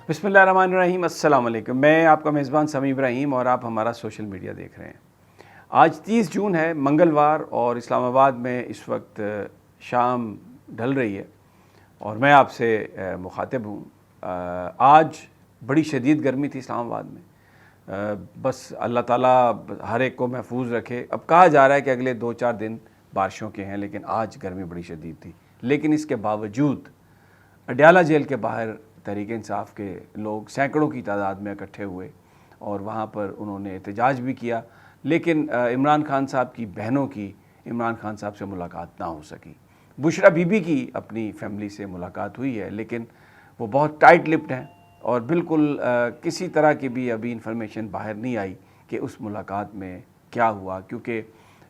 بسم اللہ الرحمن الرحیم۔ السلام علیکم، میں آپ کا میزبان سمیع ابراہیم اور آپ ہمارا سوشل میڈیا دیکھ رہے ہیں۔ آج 30 جون ہے، منگلوار، اور اسلام آباد میں اس وقت شام ڈھل رہی ہے اور میں آپ سے مخاطب ہوں۔ آج بڑی شدید گرمی تھی اسلام آباد میں، بس اللہ تعالیٰ ہر ایک کو محفوظ رکھے۔ اب کہا جا رہا ہے کہ اگلے 2-4 دن بارشوں کے ہیں، لیکن آج گرمی بڑی شدید تھی۔ لیکن اس کے باوجود اڈیالہ جیل کے باہر تحریک انصاف کے لوگ سینکڑوں کی تعداد میں اکٹھے ہوئے اور وہاں پر انہوں نے احتجاج بھی کیا، لیکن عمران خان صاحب کی بہنوں کی عمران خان صاحب سے ملاقات نہ ہو سکی۔ بشریٰ بی بی کی اپنی فیملی سے ملاقات ہوئی ہے، لیکن وہ بہت ٹائٹ لپڈ ہیں اور بالکل کسی طرح کی بھی ابھی انفارمیشن باہر نہیں آئی کہ اس ملاقات میں کیا ہوا، کیونکہ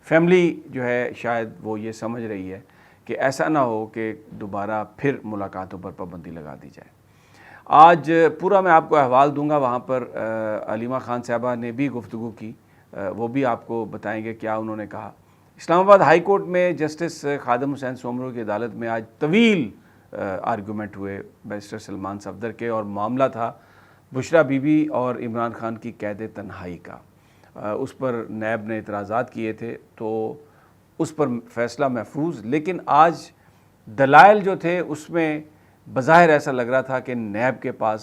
فیملی جو ہے شاید وہ یہ سمجھ رہی ہے کہ ایسا نہ ہو کہ دوبارہ پھر ملاقاتوں پر پابندی لگا دی جائے۔ آج پورا میں آپ کو احوال دوں گا، وہاں پر علیمہ خان صاحبہ نے بھی گفتگو کی، وہ بھی آپ کو بتائیں گے کیا انہوں نے کہا۔ اسلام آباد ہائی کورٹ میں جسٹس خادم حسین سومرو کی عدالت میں آج طویل آرگومنٹ ہوئے بیرسٹر سلمان صفدر کے، اور معاملہ تھا بشریٰ بی بی اور عمران خان کی قید تنہائی کا۔ اس پر نیب نے اعتراضات کیے تھے تو اس پر فیصلہ محفوظ، لیکن آج دلائل جو تھے اس میں بظاہر ایسا لگ رہا تھا کہ نیب کے پاس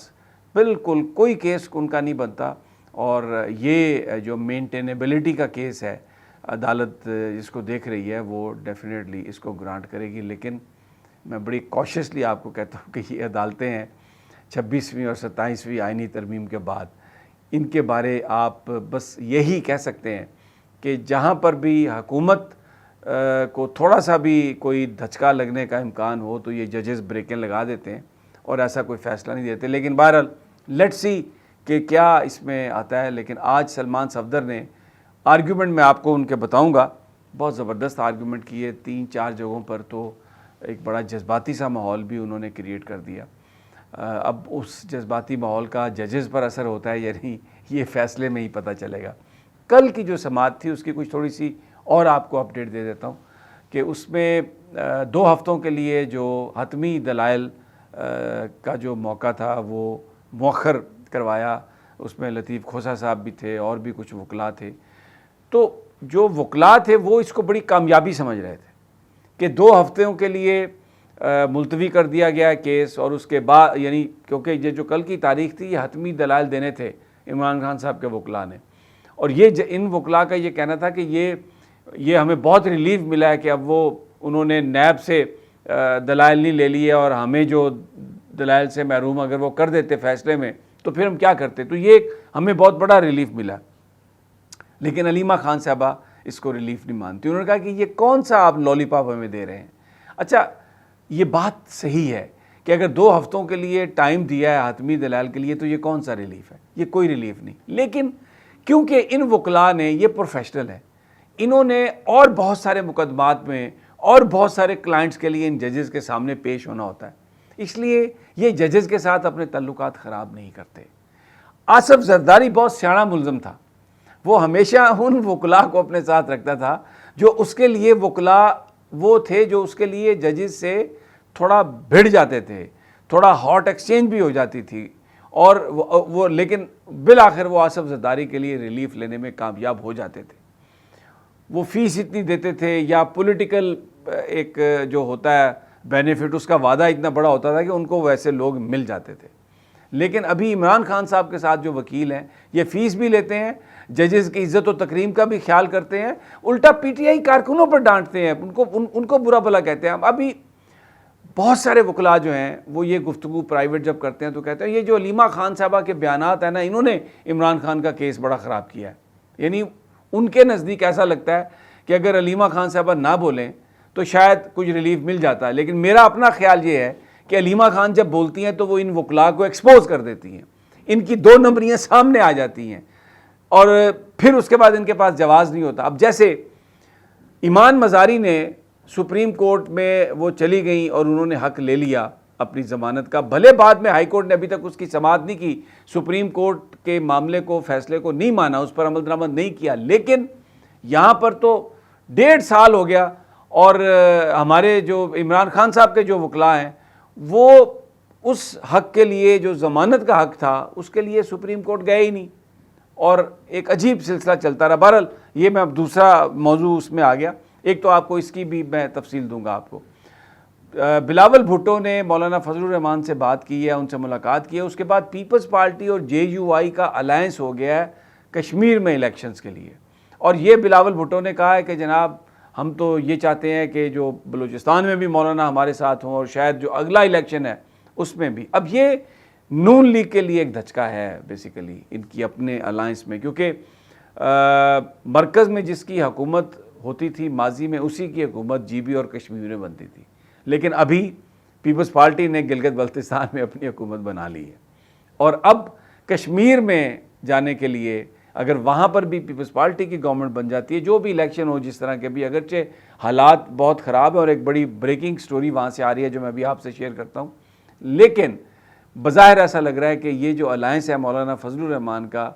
بالکل کوئی کیس ان کا نہیں بنتا، اور یہ جو مینٹینیبلٹی کا کیس ہے عدالت جس کو دیکھ رہی ہے وہ ڈیفینیٹلی اس کو گرانٹ کرے گی۔ لیکن میں بڑی کوششلی آپ کو کہتا ہوں کہ یہ عدالتیں ہیں 26ویں اور 27ویں آئینی ترمیم کے بعد، ان کے بارے آپ بس یہی کہہ سکتے ہیں کہ جہاں پر بھی حکومت کو تھوڑا سا بھی کوئی دھچکا لگنے کا امکان ہو تو یہ ججز بریکیں لگا دیتے ہیں اور ایسا کوئی فیصلہ نہیں دیتے۔ لیکن بہرحال لیٹس سی کہ کیا اس میں آتا ہے۔ لیکن آج سلمان صفدر نے آرگیومنٹ میں آپ کو ان کے بتاؤں گا، بہت زبردست آرگیومنٹ کیے 3-4 جگہوں پر، تو ایک بڑا جذباتی سا ماحول بھی انہوں نے کریٹ کر دیا۔ اب اس جذباتی ماحول کا ججز پر اثر ہوتا ہے یا نہیں، یہ فیصلے میں ہی پتہ چلے گا۔ کل کی جو سماعت تھی اس کی کچھ تھوڑی سی اور آپ کو اپڈیٹ دے دیتا ہوں کہ اس میں 2 ہفتوں کے لیے جو حتمی دلائل کا جو موقع تھا وہ مؤخر کروایا۔ اس میں لطیف کھوسہ صاحب بھی تھے اور بھی کچھ وکلاء تھے، تو جو وکلاء تھے وہ اس کو بڑی کامیابی سمجھ رہے تھے کہ 2 ہفتوں کے لیے ملتوی کر دیا گیا ہے کیس، اور اس کے بعد یعنی کیونکہ یہ جو کل کی تاریخ تھی یہ حتمی دلائل دینے تھے عمران خان صاحب کے وکلاء نے، اور یہ ان وکلاء کا یہ کہنا تھا کہ یہ ہمیں بہت ریلیف ملا ہے کہ اب وہ انہوں نے نیب سے دلائل نہیں لے لیے، اور ہمیں جو دلائل سے محروم اگر وہ کر دیتے فیصلے میں تو پھر ہم کیا کرتے، تو یہ ہمیں بہت بڑا ریلیف ملا۔ لیکن علیمہ خان صاحبہ اس کو ریلیف نہیں مانتی، انہوں نے کہا کہ یہ کون سا آپ لولی پاپ ہمیں دے رہے ہیں۔ اچھا، یہ بات صحیح ہے کہ اگر 2 ہفتوں کے لیے ٹائم دیا ہے حتمی دلائل کے لیے تو یہ کون سا ریلیف ہے، یہ کوئی ریلیف نہیں۔ لیکن کیونکہ ان وکلاء نے، یہ پروفیشنل ہے، انہوں نے اور بہت سارے مقدمات میں اور بہت سارے کلائنٹس کے لیے ان ججز کے سامنے پیش ہونا ہوتا ہے، اس لیے یہ ججز کے ساتھ اپنے تعلقات خراب نہیں کرتے۔ آصف زرداری بہت سیاڑا ملزم تھا، وہ ہمیشہ ان وکلاء کو اپنے ساتھ رکھتا تھا جو اس کے لیے وکلاء وہ تھے جو اس کے لیے ججز سے تھوڑا بھڑ جاتے تھے، تھوڑا ہاٹ ایکسچینج بھی ہو جاتی تھی، اور وہ لیکن بالآخر وہ آصف زرداری کے لیے ریلیف لینے میں کامیاب ہو جاتے تھے۔ وہ فیس اتنی دیتے تھے یا پولیٹیکل ایک جو ہوتا ہے بینیفٹ، اس کا وعدہ اتنا بڑا ہوتا تھا کہ ان کو ویسے لوگ مل جاتے تھے۔ لیکن ابھی عمران خان صاحب کے ساتھ جو وکیل ہیں یہ فیس بھی لیتے ہیں، ججز کی عزت و تکریم کا بھی خیال کرتے ہیں، الٹا پی ٹی آئی کارکنوں پر ڈانٹتے ہیں، ان کو برا بھلا کہتے ہیں۔ ابھی بہت سارے وکلاء جو ہیں وہ یہ گفتگو پرائیویٹ جب کرتے ہیں تو کہتے ہیں یہ جو علیمہ خان صاحبہ کے بیانات ہیں نا، انہوں نے عمران خان کا کیس بڑا خراب کیا ہے۔ یعنی ان کے نزدیک ایسا لگتا ہے کہ اگر علیمہ خان صاحبہ نہ بولیں تو شاید کچھ ریلیف مل جاتا ہے، لیکن میرا اپنا خیال یہ ہے کہ علیمہ خان جب بولتی ہیں تو وہ ان وکلاء کو ایکسپوز کر دیتی ہیں، ان کی 2 نمبریاں سامنے آ جاتی ہیں، اور پھر اس کے بعد ان کے پاس جواز نہیں ہوتا۔ اب جیسے ایمان مزاری نے سپریم کورٹ میں وہ چلی گئیں اور انہوں نے حق لے لیا اپنی ضمانت کا، بھلے بعد میں ہائی کورٹ نے ابھی تک اس کی سماعت نہیں کی، سپریم کورٹ کے معاملے کو، فیصلے کو نہیں مانا، اس پر عمل درآمد نہیں کیا، لیکن یہاں پر تو 1.5 سال ہو گیا، اور ہمارے جو عمران خان صاحب کے جو وکلاء ہیں وہ اس حق کے لیے جو ضمانت کا حق تھا اس کے لیے سپریم کورٹ گئے ہی نہیں، اور ایک عجیب سلسلہ چلتا رہا۔ بہرحال یہ میں اب دوسرا موضوع اس میں آ گیا، ایک تو آپ کو اس کی بھی میں تفصیل دوں گا آپ کو۔ بلاول بھٹو نے مولانا فضل الرحمان سے بات کی ہے، ان سے ملاقات کی ہے، اس کے بعد پیپلز پارٹی اور JUI کا الائنس ہو گیا ہے کشمیر میں الیکشنز کے لیے، اور یہ بلاول بھٹو نے کہا ہے کہ جناب ہم تو یہ چاہتے ہیں کہ جو بلوچستان میں بھی مولانا ہمارے ساتھ ہوں، اور شاید جو اگلا الیکشن ہے اس میں بھی۔ اب یہ نون لیگ کے لیے ایک دھچکا ہے بیسیکلی ان کی اپنے الائنس میں، کیونکہ مرکز میں جس کی حکومت ہوتی تھی ماضی میں، اسی کی حکومت GB اور کشمیر میں بنتی تھی، لیکن ابھی پیپلز پارٹی نے گلگت بلتستان میں اپنی حکومت بنا لی ہے، اور اب کشمیر میں جانے کے لیے اگر وہاں پر بھی پیپلز پارٹی کی گورنمنٹ بن جاتی ہے، جو بھی الیکشن ہو جس طرح کے بھی، اگرچہ حالات بہت خراب ہیں اور ایک بڑی بریکنگ سٹوری وہاں سے آ رہی ہے جو میں ابھی آپ سے شیئر کرتا ہوں، لیکن بظاہر ایسا لگ رہا ہے کہ یہ جو الائنس ہے مولانا فضل الرحمان کا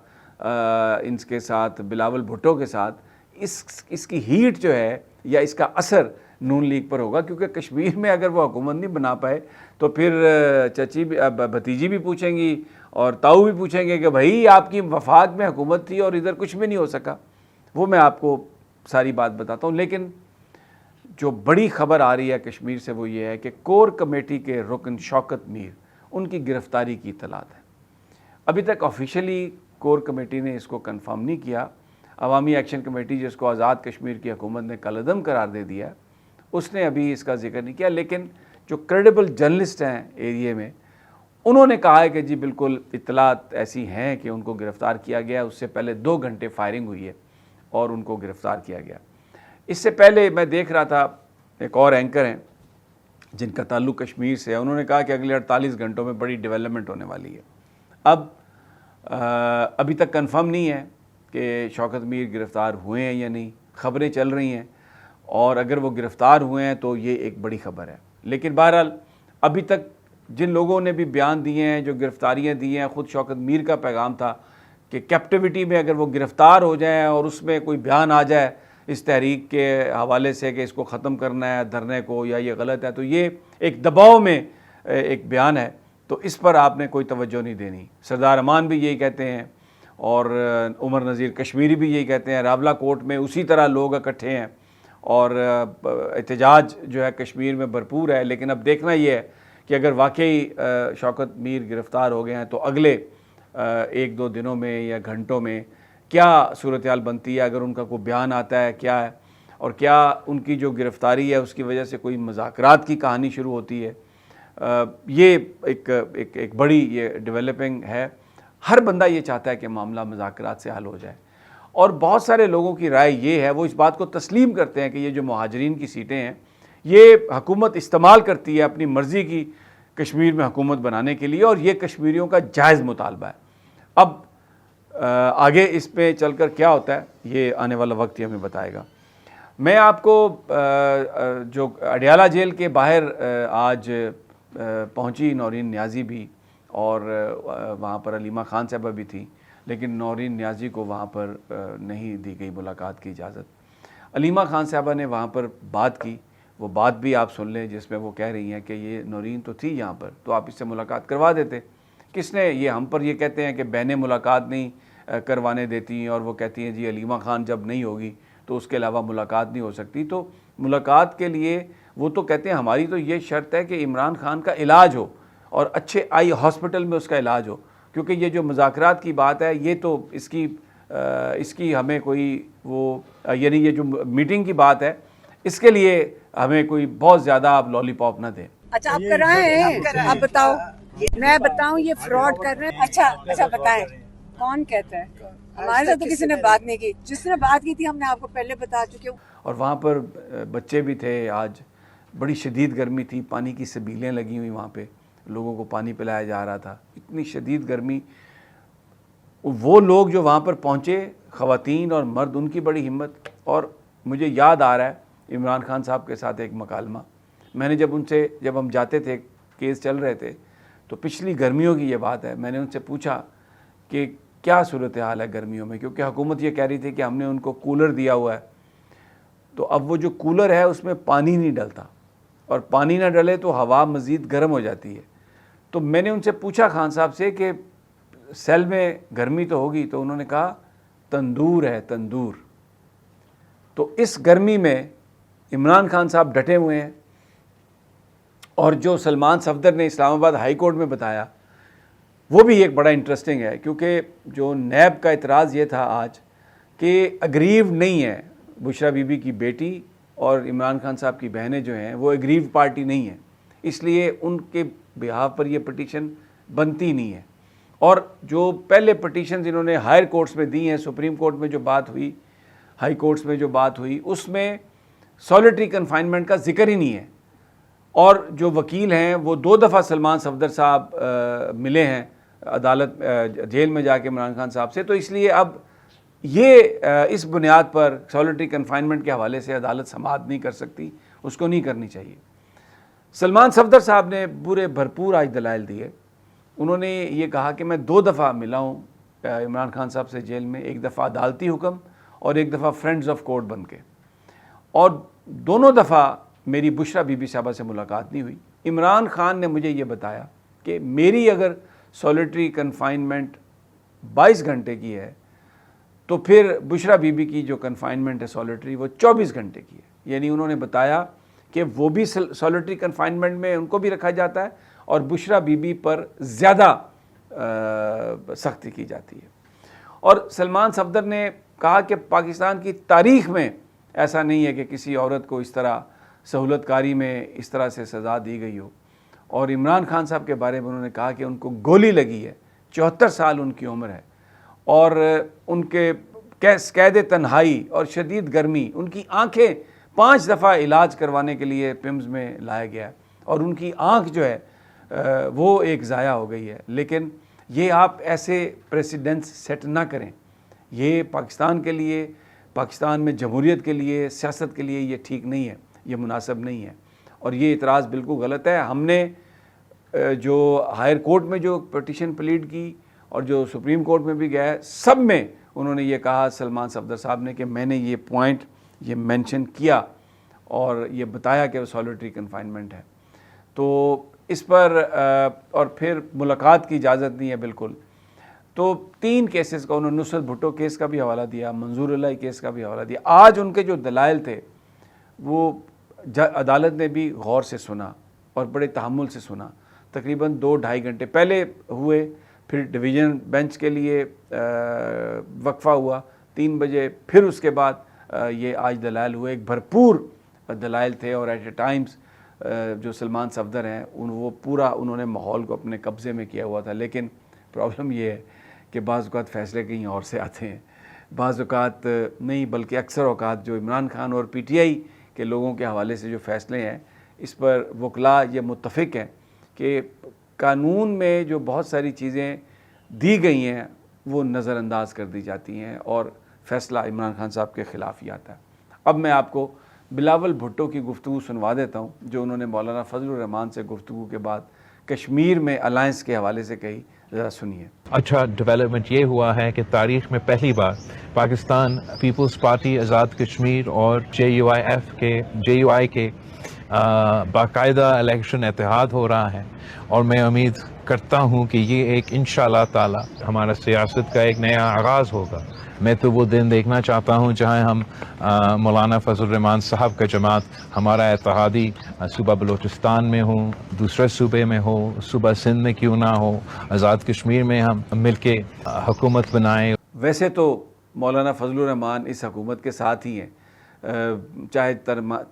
ان کے ساتھ، بلاول بھٹو کے ساتھ، اس کی ہیٹ جو ہے یا اس کا اثر نون لیگ پر ہوگا، کیونکہ کشمیر میں اگر وہ حکومت نہیں بنا پائے تو پھر چچی بھتیجی بھی پوچھیں گی اور تاؤ بھی پوچھیں گے کہ بھائی آپ کی وفاق میں حکومت تھی اور ادھر کچھ بھی نہیں ہو سکا۔ وہ میں آپ کو ساری بات بتاتا ہوں، لیکن جو بڑی خبر آ رہی ہے کشمیر سے وہ یہ ہے کہ کور کمیٹی کے رکن شوکت میر، ان کی گرفتاری کی اطلاعات ہیں۔ ابھی تک آفیشیلی کور کمیٹی نے اس کو کنفرم نہیں کیا، عوامی ایکشن کمیٹی جس کو آزاد کشمیر کی حکومت نے کالعدم قرار دے دیا ہے، اس نے ابھی اس کا ذکر نہیں کیا، لیکن جو کریڈیبل جرنلسٹ ہیں ایریے میں انہوں نے کہا ہے کہ جی بالکل اطلاعات ایسی ہیں کہ ان کو گرفتار کیا گیا، اس سے پہلے 2 گھنٹے فائرنگ ہوئی ہے اور ان کو گرفتار کیا گیا۔ اس سے پہلے میں دیکھ رہا تھا ایک اور اینکر ہیں جن کا تعلق کشمیر سے ہے، انہوں نے کہا کہ اگلے 48 گھنٹوں میں بڑی ڈیولپمنٹ ہونے والی ہے۔ اب ابھی تک کنفرم نہیں ہے کہ شوکت میر گرفتار ہوئے ہیں یا نہیں، خبریں چل رہی ہیں، اور اگر وہ گرفتار ہوئے ہیں تو یہ ایک بڑی خبر ہے۔ لیکن بہرحال ابھی تک جن لوگوں نے بھی بیان دیے ہیں، جو گرفتاریاں دی ہیں، خود شوکت میر کا پیغام تھا کہ کیپٹیوٹی میں اگر وہ گرفتار ہو جائیں اور اس میں کوئی بیان آ جائے اس تحریک کے حوالے سے کہ اس کو ختم کرنا ہے دھرنے کو یا یہ غلط ہے، تو یہ ایک دباؤ میں ایک بیان ہے، تو اس پر آپ نے کوئی توجہ نہیں دینی۔ سردار امان بھی یہی کہتے ہیں اور عمر نذیر کشمیری بھی یہی کہتے ہیں، راولہ کوٹ میں اسی طرح لوگ اکٹھے ہیں اور احتجاج جو ہے کشمیر میں بھرپور ہے۔ لیکن اب دیکھنا یہ ہے کہ اگر واقعی شوکت میر گرفتار ہو گئے ہیں تو اگلے 1-2 دنوں میں یا گھنٹوں میں کیا صورتحال بنتی ہے، اگر ان کا کوئی بیان آتا ہے کیا ہے، اور کیا ان کی جو گرفتاری ہے اس کی وجہ سے کوئی مذاکرات کی کہانی شروع ہوتی ہے۔ یہ ایک بڑی یہ ڈیولپنگ ہے۔ ہر بندہ یہ چاہتا ہے کہ معاملہ مذاکرات سے حل ہو جائے، اور بہت سارے لوگوں کی رائے یہ ہے، وہ اس بات کو تسلیم کرتے ہیں کہ یہ جو مہاجرین کی سیٹیں ہیں یہ حکومت استعمال کرتی ہے اپنی مرضی کی کشمیر میں حکومت بنانے کے لیے، اور یہ کشمیریوں کا جائز مطالبہ ہے۔ اب آگے اس پہ چل کر کیا ہوتا ہے یہ آنے والا وقت ہی ہمیں بتائے گا۔ میں آپ کو جو اڈیالہ جیل کے باہر آج پہنچی نورین نیازی بھی، اور وہاں پر علیمہ خان صاحبہ بھی تھی، لیکن نورین نیازی کو وہاں پر نہیں دی گئی ملاقات کی اجازت۔ علیمہ خان صاحبہ نے وہاں پر بات کی، وہ بات بھی آپ سن لیں جس میں وہ کہہ رہی ہیں کہ یہ نورین تو تھی یہاں پر تو آپ اس سے ملاقات کروا دیتے، کس نے یہ ہم پر یہ کہتے ہیں کہ بہنیں ملاقات نہیں کروانے دیتی ہیں، اور وہ کہتی ہیں جی علیمہ خان جب نہیں ہوگی تو اس کے علاوہ ملاقات نہیں ہو سکتی۔ تو ملاقات کے لیے وہ تو کہتے ہیں ہماری تو یہ شرط ہے کہ عمران خان کا علاج ہو اور اچھے آئی ہاسپٹل میں اس کا علاج ہو، کیونکہ یہ جو مذاکرات کی بات ہے یہ تو اس کی ہمیں کوئی وہ یعنی یہ جو میٹنگ کی بات ہے اس کے لیے ہمیں کوئی بہت زیادہ آپ لالی پاپ نہ دیں۔ اچھا آپ کرائے ہیں، آپ بتاؤ، میں بتاؤں یہ فراڈ کر رہے ہیں؟ اچھا بتائیں کون کہتا ہے؟ ہمارے ساتھ تو کسی نے بات نہیں کی، جس نے بات کی تھی ہم نے آپ کو پہلے بتا چکے ہوں۔ اور وہاں پر بچے بھی تھے، آج بڑی شدید گرمی تھی، پانی کی سبیلیں لگی ہوئی وہاں پہ، لوگوں کو پانی پلایا جا رہا تھا، اتنی شدید گرمی۔ وہ لوگ جو وہاں پر پہنچے، خواتین اور مرد، ان کی بڑی ہمت۔ اور مجھے یاد آ رہا ہے عمران خان صاحب کے ساتھ ایک مکالمہ، میں نے جب ہم جاتے تھے، کیس چل رہے تھے، تو پچھلی گرمیوں کی یہ بات ہے، میں نے ان سے پوچھا کہ کیا صورتحال ہے گرمیوں میں، کیونکہ حکومت یہ کہہ رہی تھی کہ ہم نے ان کو کولر دیا ہوا ہے، تو اب وہ جو کولر ہے اس میں پانی نہیں ڈلتا، اور پانی نہ ڈلے تو ہوا مزید گرم ہو جاتی ہے، تو میں نے ان سے پوچھا خان صاحب سے کہ سیل میں گرمی تو ہوگی، تو انہوں نے کہا تندور ہے تندور۔ تو اس گرمی میں عمران خان صاحب ڈٹے ہوئے ہیں، اور جو سلمان صفدر نے اسلام آباد ہائی کورٹ میں بتایا وہ بھی ایک بڑا انٹرسٹنگ ہے، کیونکہ جو نیب کا اعتراض یہ تھا آج کہ اگریو نہیں ہے بشرا بی بی کی بیٹی اور عمران خان صاحب کی بہنیں جو ہیں وہ اگریو پارٹی نہیں ہیں، اس لیے ان کے بہاف پر یہ پٹیشن بنتی نہیں ہے۔ اور جو پہلے پٹیشنز انہوں نے ہائر کورٹس میں دی ہیں، سپریم کورٹ میں جو بات ہوئی، ہائی کورٹس میں جو بات ہوئی، اس میں سالیٹری کنفائنمنٹ کا ذکر ہی نہیں ہے۔ اور جو وکیل ہیں وہ 2 دفعہ سلمان صفدر صاحب ملے ہیں عدالت جیل میں جا کے عمران خان صاحب سے، تو اس لیے اب یہ اس بنیاد پر سالیٹری کنفائنمنٹ کے حوالے سے عدالت سماعت نہیں کر سکتی، اس کو نہیں کرنی چاہیے۔ سلمان صفدر صاحب نے بھرپور آج دلائل دیے۔ انہوں نے یہ کہا کہ میں 2 دفعہ ملا ہوں عمران خان صاحب سے جیل میں، ایک دفعہ عدالتی حکم اور ایک دفعہ فرینڈز آف کورٹ بن کے، اور دونوں دفعہ میری بشرا بی بی صاحبہ سے ملاقات نہیں ہوئی۔ عمران خان نے مجھے یہ بتایا کہ میری اگر سالیٹری کنفائنمنٹ 22 گھنٹے کی ہے تو پھر بشرا بی بی کی جو کنفائنمنٹ ہے سالیٹری وہ 24 گھنٹے کی ہے، یعنی انہوں نے بتایا کہ وہ بھی سالیٹری کنفائنمنٹ میں ان کو بھی رکھا جاتا ہے اور بشرا بی بی پر زیادہ سختی کی جاتی ہے۔ اور سلمان صفدر نے کہا کہ پاکستان کی تاریخ میں ایسا نہیں ہے کہ کسی عورت کو اس طرح سہولت کاری میں اس طرح سے سزا دی گئی ہو۔ اور عمران خان صاحب کے بارے میں انہوں نے کہا کہ ان کو گولی لگی ہے، 74 سال ان کی عمر ہے، اور ان کے قید تنہائی اور شدید گرمی، ان کی آنکھیں 5 دفعہ علاج کروانے کے لیے پمز میں لایا گیا ہے، اور ان کی آنکھ جو ہے وہ ایک ضائع ہو گئی ہے۔ لیکن یہ آپ ایسے پریسیڈنٹس سیٹ نہ کریں، یہ پاکستان کے لیے، پاکستان میں جمہوریت کے لیے، سیاست کے لیے یہ ٹھیک نہیں ہے، یہ مناسب نہیں ہے، اور یہ اعتراض بالکل غلط ہے۔ ہم نے جو ہائر کورٹ میں جو پٹیشن پلیڈ کی اور جو سپریم کورٹ میں بھی گیا ہے، سب میں انہوں نے یہ کہا سلمان صفدر صاحب نے کہ میں نے یہ پوائنٹ یہ مینشن کیا اور یہ بتایا کہ وہ سالیٹری کنفائنمنٹ ہے۔ تو اس پر اور پھر ملاقات کی اجازت نہیں ہے بالکل۔ تو 3 کیسز کا انہوں نے نصرت بھٹو کیس کا بھی حوالہ دیا، منظور اللہ کیس کا بھی حوالہ دیا۔ آج ان کے جو دلائل تھے وہ عدالت نے بھی غور سے سنا اور بڑے تحمل سے سنا، تقریباً 2-2.5 گھنٹے پہلے ہوئے، پھر ڈویژن بینچ کے لیے وقفہ ہوا 3 بجے، پھر اس کے بعد یہ آج دلائل ہوئے۔ ایک بھرپور دلائل تھے، اور ایٹ اے ٹائمز جو سلمان صفدر ہیں وہ پورا انہوں نے ماحول کو اپنے قبضے میں کیا ہوا تھا۔ لیکن پرابلم یہ ہے کہ بعض اوقات فیصلے کہیں اور سے آتے ہیں، بعض اوقات نہیں بلکہ اکثر اوقات جو عمران خان اور پی ٹی آئی کے لوگوں کے حوالے سے جو فیصلے ہیں اس پر وکلاء یہ متفق ہیں کہ قانون میں جو بہت ساری چیزیں دی گئی ہیں وہ نظر انداز کر دی جاتی ہیں، اور فیصلہ عمران خان صاحب کے خلاف ہی آتا ہے۔ اب میں آپ کو بلاول بھٹو کی گفتگو سنوا دیتا ہوں جو انہوں نے مولانا فضل الرحمان سے گفتگو کے بعد کشمیر میں الائنس کے حوالے سے کہی، ذرا سنیے۔ اچھا ڈیولپمنٹ یہ ہوا ہے کہ تاریخ میں پہلی بار پاکستان پیپلز پارٹی آزاد کشمیر اور جے یو آئی کے باقاعدہ الیکشن اتحاد ہو رہا ہے، اور میں امید کرتا ہوں کہ یہ ایک انشاءاللہ تعالی ہمارا سیاست کا ایک نیا آغاز ہوگا۔ میں تو وہ دن دیکھنا چاہتا ہوں جہاں ہم مولانا فضل الرحمان صاحب کا جماعت ہمارا اتحادی صوبہ بلوچستان میں ہو، دوسرے صوبے میں ہو، صوبہ سندھ میں کیوں نہ ہو، آزاد کشمیر میں ہم مل کے حکومت بنائیں۔ ویسے تو مولانا فضل الرحمان اس حکومت کے ساتھ ہی ہیں، چاہے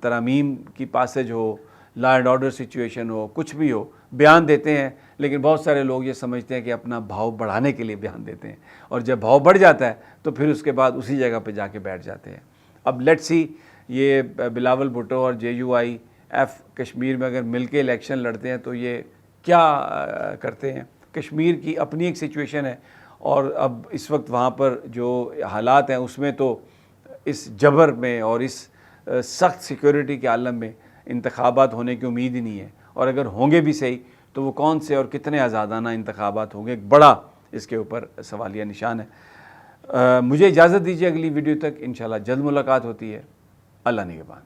ترامیم کی پاسج ہو، لا اینڈ آرڈر سچویشن ہو، کچھ بھی ہو، بیان دیتے ہیں، لیکن بہت سارے لوگ یہ سمجھتے ہیں کہ اپنا بھاؤ بڑھانے کے لیے بیان دیتے ہیں، اور جب بھاؤ بڑھ جاتا ہے تو پھر اس کے بعد اسی جگہ پہ جا کے بیٹھ جاتے ہیں۔ اب لیٹ سی یہ بلاول بھٹو اور جے یو آئی ایف کشمیر میں اگر مل کے الیکشن لڑتے ہیں تو یہ کیا کرتے ہیں۔ کشمیر کی اپنی ایک سچویشن ہے، اور اب اس وقت وہاں پر جو حالات ہیں اس میں تو اس جبر میں اور اس سخت سیکیورٹی کے عالم میں انتخابات ہونے کی امید ہی نہیں ہے، اور اگر ہوں گے بھی صحیح تو وہ کون سے اور کتنے آزادانہ انتخابات ہوں گے، ایک بڑا اس کے اوپر سوالیہ نشان ہے۔ مجھے اجازت دیجیے، اگلی ویڈیو تک انشاءاللہ جلد ملاقات ہوتی ہے۔ اللہ نگہبان۔